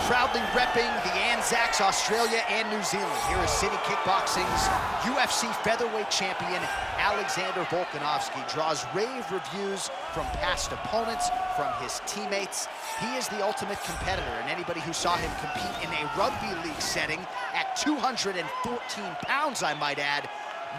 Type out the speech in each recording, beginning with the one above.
proudly repping the Anzacs, Australia and New Zealand. Here is City Kickboxing's UFC featherweight champion, Alexander Volkanovski. Draws rave reviews from past opponents, from his teammates. He is the ultimate competitor, and anybody who saw him compete in a rugby league setting at 214 pounds, I might add,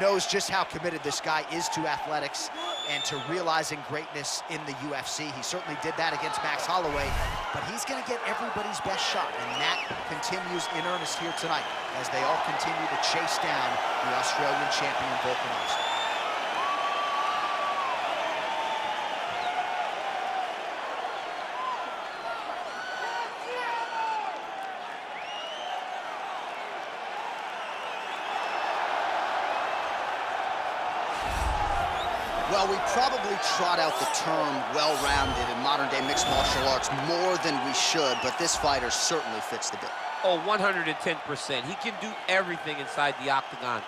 knows just how committed this guy is to athletics and to realizing greatness in the UFC. He certainly did that against Max Holloway, but he's gonna get everybody's best shot, and that continues in earnest here tonight as they all continue to chase down the Australian champion Volkanovski. Well, we probably trot out the term well-rounded in modern-day mixed martial arts more than we should, but this fighter certainly fits the bill. Oh, 110%. He can do everything inside the octagon.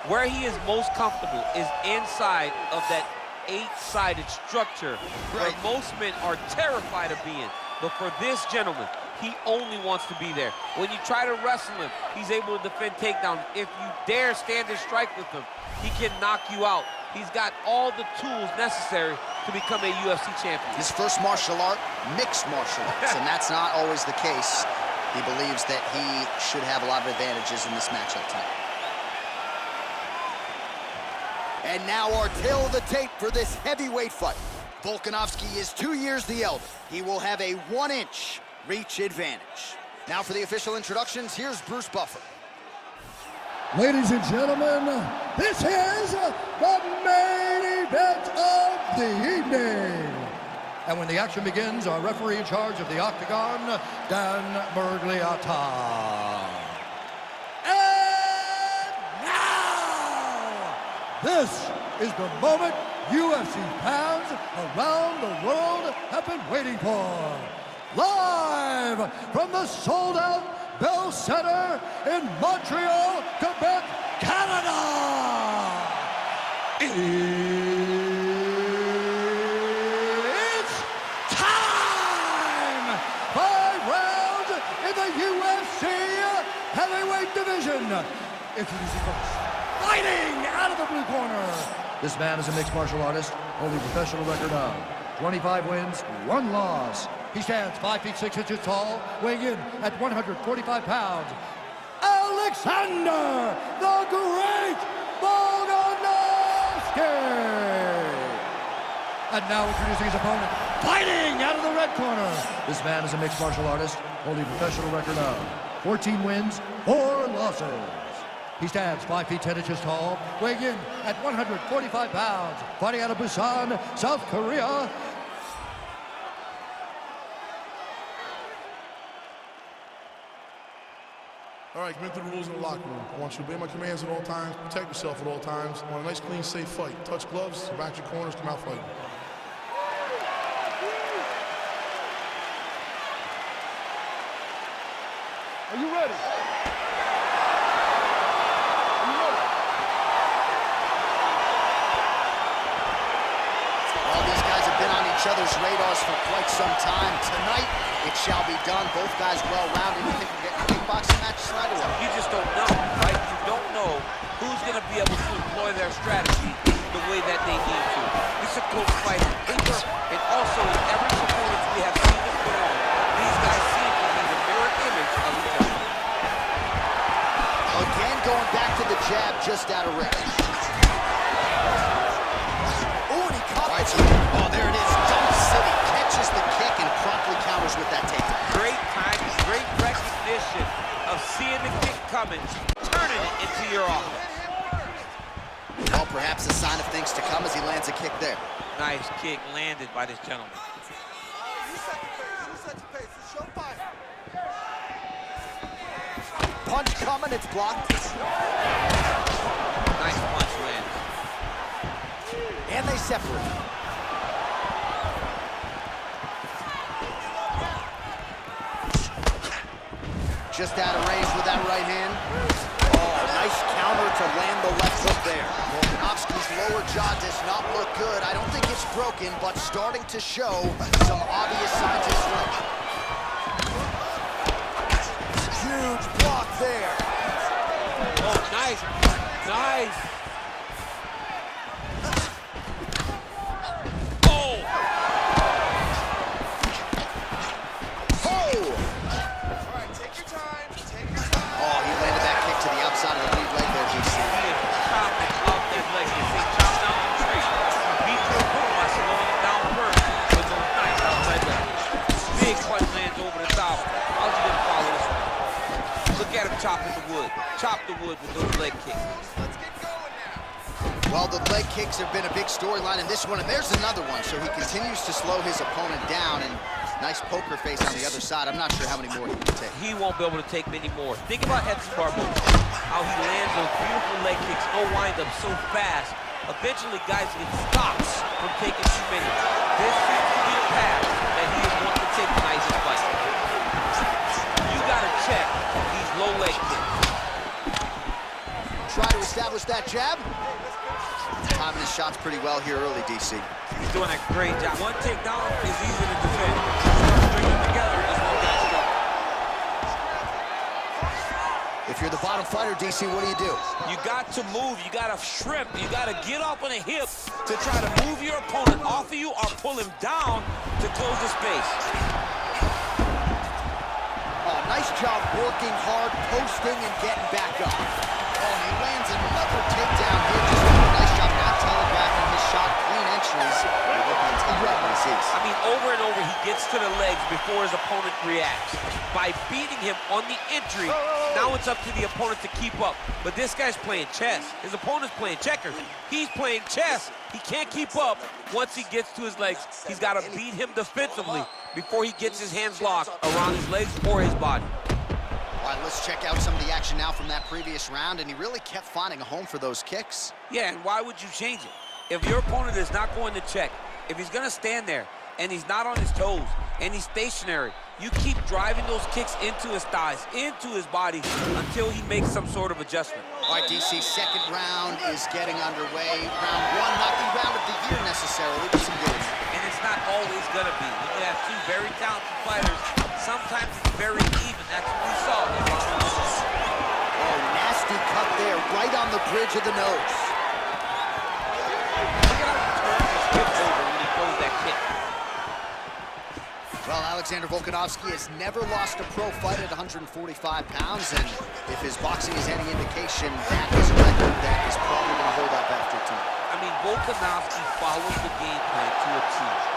Where he is most comfortable is inside of that 8-sided structure where most men are terrified of being. But for this gentleman, he only wants to be there. When you try to wrestle him, he's able to defend takedowns. If you dare stand and strike with him, he can knock you out. He's got all the tools necessary to become a UFC champion. His first martial art, mixed martial arts, and that's not always the case. He believes that he should have a lot of advantages in this matchup tonight. And now our tail of the tape for this heavyweight fight. Volkanovski is 2 years the elder. He will have a 1-inch reach advantage. Now for the official introductions, here's Bruce Buffer. Ladies and gentlemen, this is the main event of the evening. And when the action begins, our referee in charge of the octagon, Dan Bergliata. And now, this is the moment UFC fans around the world have been waiting for. Live from the sold-out Bell Center in Montreal, Quebec, Canada. It's time! 5 rounds in the UFC heavyweight division. Introducing first, fighting out of the blue corner. This man is a mixed martial artist, holding professional record of 25 wins, 1 loss. He stands 5 feet 6 inches tall, weighing in at 145 pounds. Alexander the Great Volkanovski! And now introducing his opponent, fighting out of the red corner. This man is a mixed martial artist, holding a professional record of 14 wins, 4 losses. He stands 5 feet 10 inches tall, weighing in at 145 pounds, fighting out of Busan, South Korea. All right, commit to the rules in the locker room. I want you to obey my commands at all times, protect yourself at all times. I want a nice, clean, safe fight. Touch gloves, back your corners, come out fighting. Are you ready? Well, these guys have been on each other's radars for quite some time. Tonight, it shall be done. Both guys well-rounded. You think we get a kickboxing match tonight or what? You just don't know, right? You don't know who's going to be able to employ their strategy the way that they need to. It's a close fight on paper, and also in every performance we have seen them put on, these guys seem to be the mirror image of each other. Again, going back to the jab just out of range. Oh, and he caught it. Oh, there it is. Dump City catches the kick and promptly counters with that takedown. Great timing, great recognition of seeing the kick coming, turning it into your offense. Well, perhaps a sign of things to come as he lands a kick there. Nice kick landed by this gentleman. You set the pace. You set the pace. It's your fight. Punch coming, it's blocked. Nice punch land. And they separate. Just out of range with that right hand. Oh, nice counter to land the left hook there. Volkanovski's lower jaw does not look good. I don't think it's broken, but starting to show some obvious signs of strength. Huge block there. Oh, nice. Nice. Oh. Oh! All right, take your time. Take your time. Oh, he landed that kick to the outside of the lead leg there, DC. He is chopping up that leg. You see, chop down the tree. Beat your opponent by slowing it down first with those nice outside legs. Big punch lands over the top. How's he gonna follow this one? Look at him chopping the wood. Chop the wood with those leg kicks. Let's get going now. Well, the leg kicks have been a big storyline in this one, and there's another one. So he continues to slow his opponent down, and nice poker face on the other side. I'm not sure how many more he can take. He won't be able to take many more. Think about Edson Barboza, how he lands those beautiful leg kicks, no wind-up so fast. Eventually, guys get stops from taking too many. This seems to be the path that he is wanting to take tonight in this fight. You gotta check these low leg kicks. Try to establish that jab. Timing his shots pretty well here early, DC. He's doing a great job. One takedown is easy to defend. String them together is one guy's job. If you're the bottom fighter, DC, what do? You got to move, you got to shrimp, you got to get up on a hip to try to move your opponent off of you or pull him down to close the space. Oh, nice job working hard, posting, and getting back up. Oh, he lands another takedown here. Just doing a nice job not telegraphing his shot. Clean entries. I mean, over and over, he gets to the legs before his opponent reacts. By beating him on the entry, now it's up to the opponent to keep up. But this guy's playing chess. His opponent's playing checkers. He's playing chess. He can't keep up. Once he gets to his legs, he's got to beat him defensively before he gets his hands locked around his legs or his body. All right, let's check out some of the action now from that previous round, and he really kept finding a home for those kicks. Yeah, and why would you change it? If your opponent is not going to check, if he's going to stand there and he's not on his toes and he's stationary, you keep driving those kicks into his thighs, into his body until he makes some sort of adjustment. All right, DC, second round is getting underway. Round one, not the round of the year necessarily, but some good. And it's not always going to be. When you have two very talented fighters, sometimes it's very even. That's what we saw. Oh, nasty cut there, right on the bridge of the nose. Look at how he turns his hip over when he throws that kick. Well, Alexander Volkanovski has never lost a pro fight at 145 pounds, and if his boxing is any indication, that is a record that is probably going to hold up after tonight. I mean, Volkanovski follows the game plan to a T.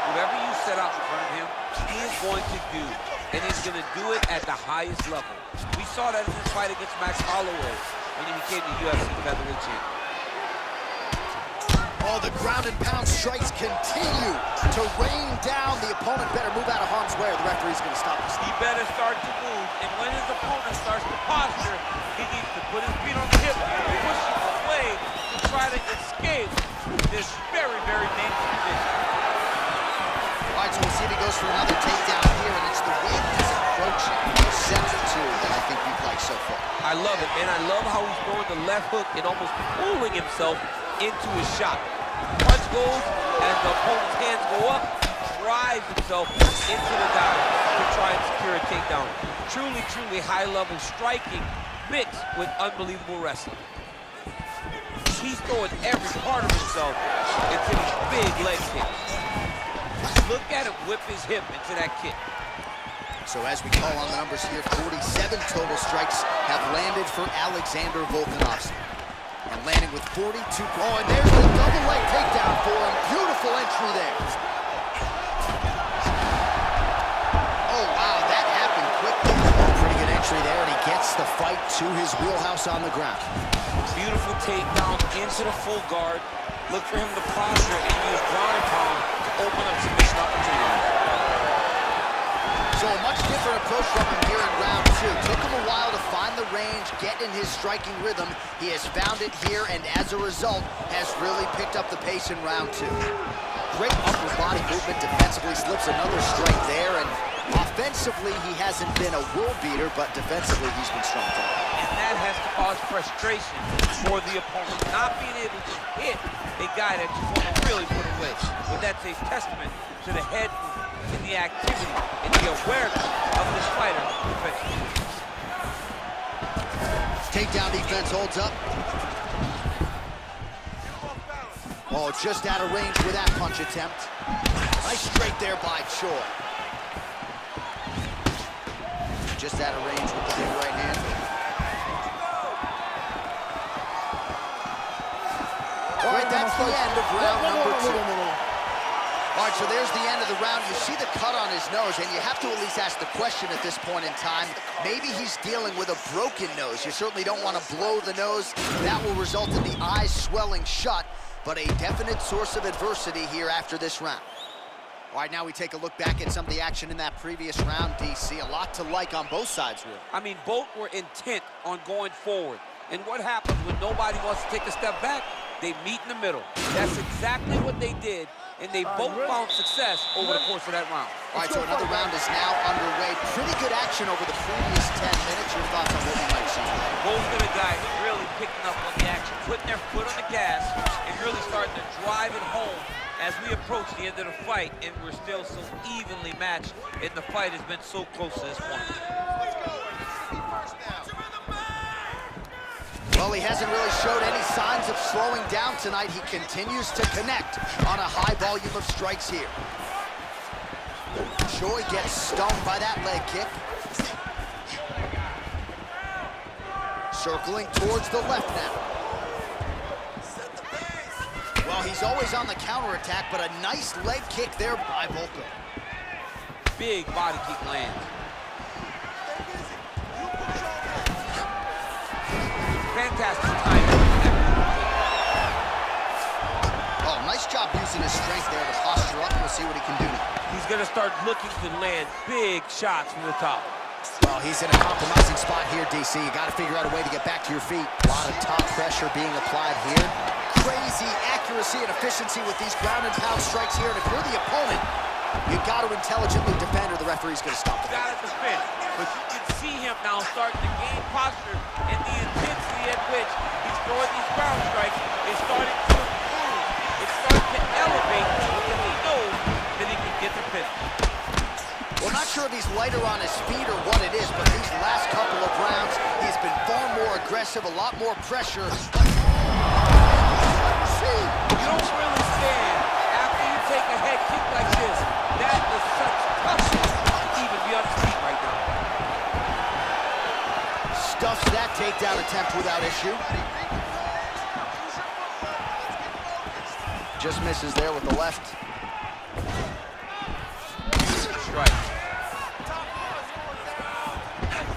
Whatever you set out in front of him, he is going to do, and he's going to do it at the highest level. We saw that in his fight against Max Holloway when he became the UFC featherweight champion. Oh, the ground and pound strikes continue to rain down. The opponent better move out of harm's way or the referee's going to stop this. He better start to move, and when his opponent starts to posture, he needs to put his feet on the hip, push him away to try to escape this very, very dangerous position. All right, so we'll see if he goes for another takedown here, and it's the way he's approaching center two that I think you've liked so far. I love it, man. I love how he's throwing the left hook and almost pulling himself into his shot. Punch goes, as the opponent's hands go up, he drives himself into the dive to try and secure a takedown. Truly, truly high-level striking mixed with unbelievable wrestling. He's throwing every part of himself into these big leg kicks. Look at him whip his hip into that kick. So as we call on the numbers here, 47 total strikes have landed for Alexander Volkanovski. And landing with 42. Oh, and there's the double leg takedown for him. Beautiful entry there. Oh, wow, that happened quickly. Pretty good entry there, and he gets the fight to his wheelhouse on the ground. Beautiful takedown into the full guard. Look for him to posture and use ground and pound to open up submission opportunities. So a much different approach from him here in round two. Took him a while to find the range, get in his striking rhythm. He has found it here, and as a result, has really picked up the pace in round two. Great upper body movement defensively, slips another strike there, and offensively, he hasn't been a world beater, but defensively, he's been strong. And that has caused frustration for the opponent, not being able to hit a guy that you want to really put away. But that's a testament to the head movement and the activity and the awareness of this fighter defensively. Takedown defense holds up. Oh, just out of range with that punch attempt. Nice straight there by Choi. Just out of range with the big right hand. All right, that's the end of round number 2. All right, so there's the end of the round. You see the cut on his nose, and you have to at least ask the question at this point in time. Maybe he's dealing with a broken nose. You certainly don't want to blow the nose. That will result in the eyes swelling shut, but a definite source of adversity here after this round. All right, now we take a look back at some of the action in that previous round, DC. A lot to like on both sides, really. I mean, both were intent on going forward. And what happens when nobody wants to take a step back? They meet in the middle. That's exactly what they did, and they both found success over the course of that round. All right, so another round is now underway. Pretty good action over the previous 10 minutes. Your thoughts on what we might see? Both of the guys really picking up on the action, putting their foot on the gas, and really starting to drive it home as we approach the end of the fight, and we're still so evenly matched, and the fight has been so close to this point. Well, he hasn't really showed any signs of slowing down tonight. He continues to connect on a high volume of strikes here. Choi gets stung by that leg kick. Circling towards the left now. Well, he's always on the counterattack, but a nice leg kick there by Volko. Big body kick lands. Fantastic timing. Oh, nice job using his strength there to posture up. We'll see what he can do now. He's going to start looking to land big shots from the top. Well, he's in a compromising spot here, DC. You got to figure out a way to get back to your feet. A lot of top pressure being applied here. Crazy accuracy and efficiency with these ground and pound strikes here. And if you're the opponent, you got to intelligently defend or the referee's going to stop it. Got to defend. But you can see him now starting to gain posture, and the intensity at which he's throwing these ground strikes is starting to improve. It's starting to elevate because he knows that he can get the finish. Well, not sure if he's lighter on his feet or what it is, but these last couple of rounds, he's been far more aggressive, a lot more pressure. You don't really stand after you take a head kick like this. That is such toughness to even be on his feet right now. Stuffs that takedown attempt without issue. Just misses there with the left. Strike.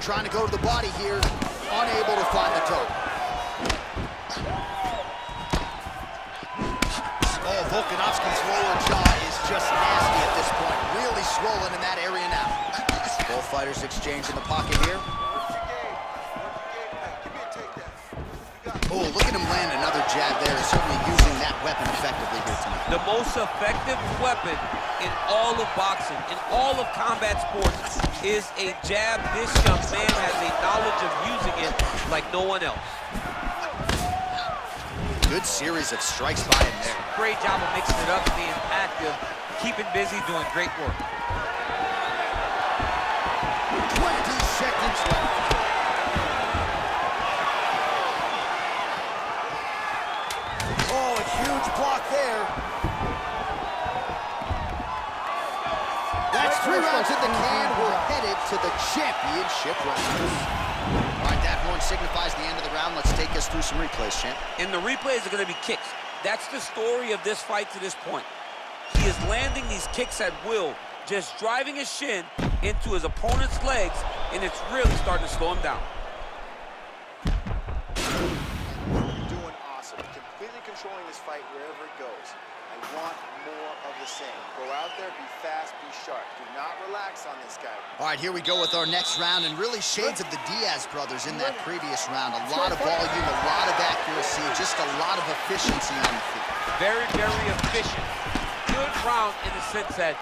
Trying to go to the body here, unable to find the toe. Oh, Volkanovski's lower jaw is just nasty at this point. Really swollen in that area now. Both fighters exchange in the pocket here. Oh, look at him land another jab there. He's certainly using that weapon effectively here tonight. The most effective weapon in all of boxing, in all of combat sports, is a jab. This young man has a knowledge of using it like no one else. Good series of strikes by him there. Great job of mixing it up, being active, keeping busy, doing great work. 20 seconds left. Oh, a huge block there. That's 3 rounds in the can. We're headed to the championship rounds. All right, that horn signifies the end of the round. Let's take us through some replays, champ. And the replays are going to be kicks. That's the story of this fight to this point. He is landing these kicks at will, just driving his shin into his opponent's legs, and it's really starting to slow him down. You're doing awesome. Completely controlling this fight wherever it goes. I want more of the same. Go out there, be fast, be sharp. Do not relax on this guy. All right, here we go with our next round, and really shades of the Diaz brothers in that previous round. A lot of volume, a lot of accuracy, just a lot of efficiency on the feet. Very, very efficient. Good round in the sense that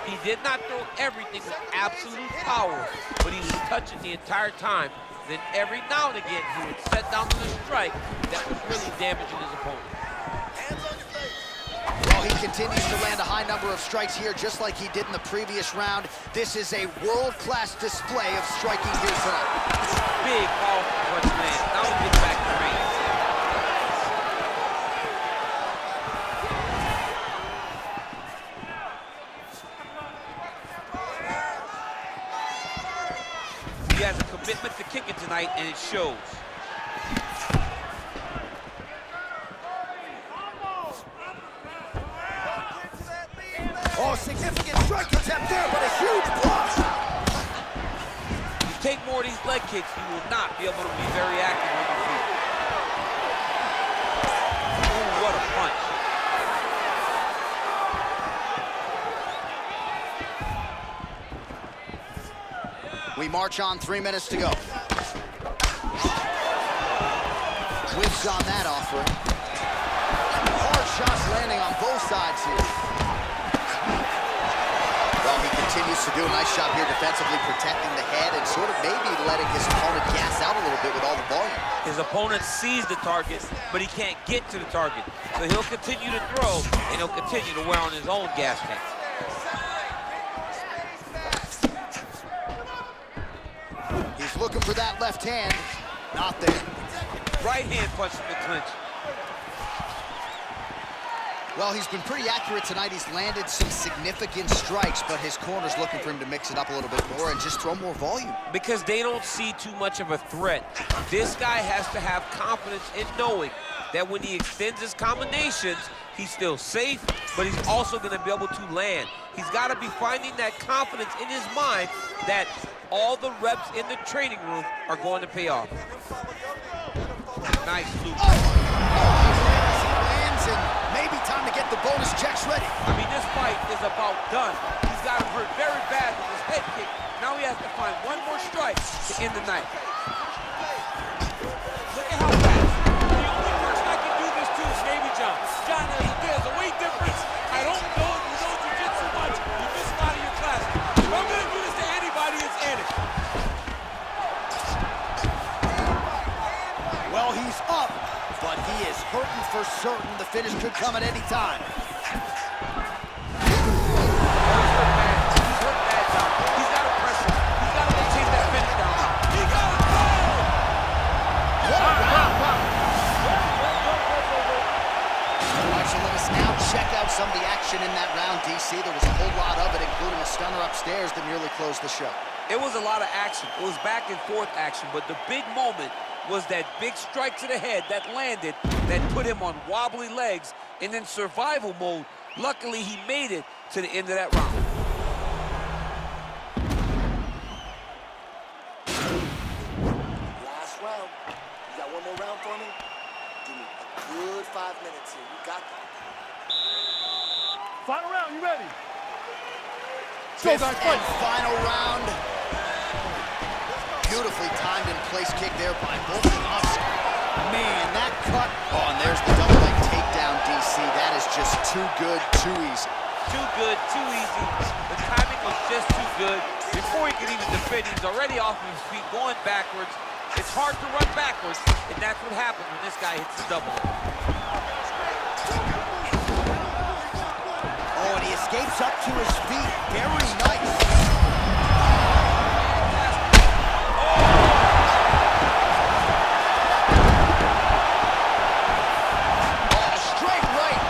he did not throw everything with absolute power, but he was touching the entire time. Then every now and again, he would set down to the strike that was really damaging his opponent. Well, he continues to land a high number of strikes here, just like he did in the previous round. This is a world-class display of striking here tonight. Big, powerful punch land. Now commitment to kicking tonight, and it shows. Oh, significant strike attempt there, but a huge block. You take more of these leg kicks, you will not be able to be very active with your feet. Ooh, what a punch. We march on, 3 minutes to go. Whiffs on that offering. Hard shots landing on both sides here. Well, he continues to do a nice job here defensively, protecting the head and sort of maybe letting his opponent gas out a little bit with all the volume. His opponent sees the target, but he can't get to the target. So he'll continue to throw, and he'll continue to wear on his own gas tank. He's looking for that left hand. Not there. Right hand punch in the clinch. Well, he's been pretty accurate tonight. He's landed some significant strikes, but his corner's looking for him to mix it up a little bit more and just throw more volume. Because they don't see too much of a threat. This guy has to have confidence in knowing that when he extends his combinations, he's still safe, but he's also going to be able to land. He's got to be finding that confidence in his mind that all the reps in the training room are going to pay off. Nice loop. Lands and maybe time to get the bonus checks ready. I mean, this fight is about done. He's got him hurt very bad with his head kick. Now he has to find one more strike to end the night. Look at how fast. The only person I can do this to is Navy John. John, there's a weight difference. I don't know if you know jiu-jitsu much. You miss a lot of your classes. If I'm going to do this to anybody, it's Eddie. Well, he's up, but he is hurting for certain. The finish could come at any time. Check out some of the action in that round, DC. There was a whole lot of it, including a stunner upstairs that nearly closed the show. It was a lot of action. It was back and forth action, but the big moment was that big strike to the head that landed, that put him on wobbly legs, and in survival mode, luckily he made it to the end of that round. Last round. You got one more round for me? Give me a good 5 minutes here. You got that. Final round, you ready? Fifth and final round. Beautifully timed and place kick there by Volkanovski. Man, that cut. Oh, and there's the double leg takedown, DC. That is just too good, too easy. Too good, too easy. The timing was just too good. Before he could even defend, he's already off of his feet, going backwards. It's hard to run backwards, and that's what happens when this guy hits the double leg. Oh, and he escapes up to his feet. Very nice. Oh, straight right.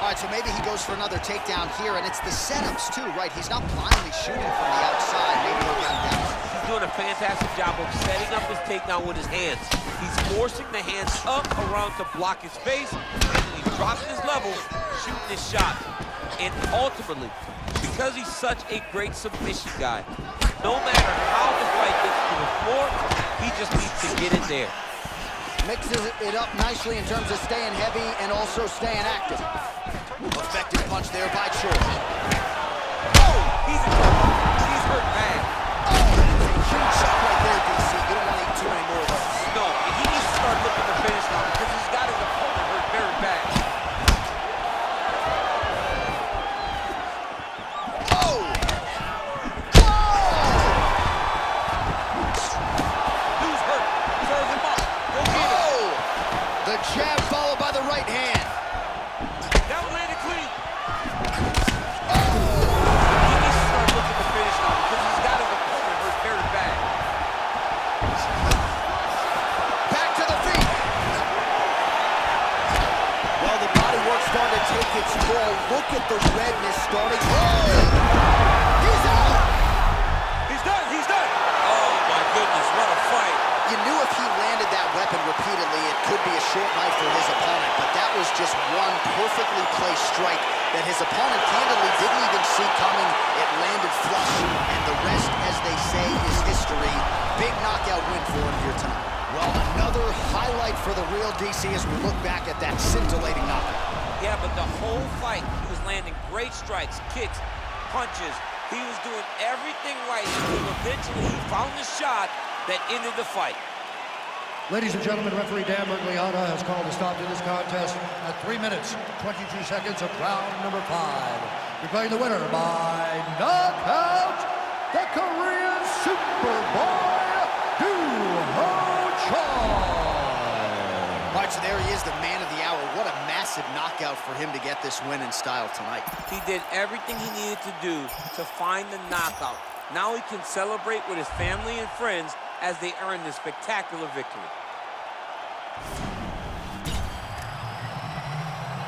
All right, so maybe he goes for another takedown here, and it's the setups too, right? He's not blindly shooting from the outside. Maybe he'll get down. He's doing a fantastic job of setting up his takedown with his hands. He's forcing the hands up around to block his face, and then he's dropping his level, shooting his shot. And ultimately, because he's such a great submission guy, no matter how the fight gets to the floor, he just needs to get in there. Mixes it up nicely in terms of staying heavy and also staying active. Effective punch there by Choi. Oh, he's hurt bad. Huge shot right there, DC. You don't want to eat too many more of those. No, and he needs to start looking to finish now because he's got his opponent hurt very bad. Oh! Who's hurt? Serve him up. Go get him. Oh! The jab followed by the right hand. That one landed clean. He needs to start looking to finish now because he's got his opponent hurt very bad. Back to the feet. Well, the body work's starting to take its toll. Look at the redness starting. Oh! He's out! repeatedly it could be a short night for his opponent, but that was just one perfectly placed strike that his opponent candidly didn't even see coming. It landed flush, and the rest, as they say, is history. Big knockout win for him here tonight. Well, another highlight for the real DC as we look back at that scintillating knockout. Yeah, but the whole fight, he was landing great strikes, kicks, punches. He was doing everything right until eventually he found the shot that ended the fight. Ladies and gentlemen, referee Dan Bergliana has called a stop to this contest at 3 minutes, 22 seconds of round number 5. Declaring the winner by knockout, the Korean Superboy, Doo-Ho Choi. All right, so there he is, the man of the hour. What a massive knockout for him to get this win in style tonight. He did everything he needed to do to find the knockout. Now he can celebrate with his family and friends as they earn this spectacular victory.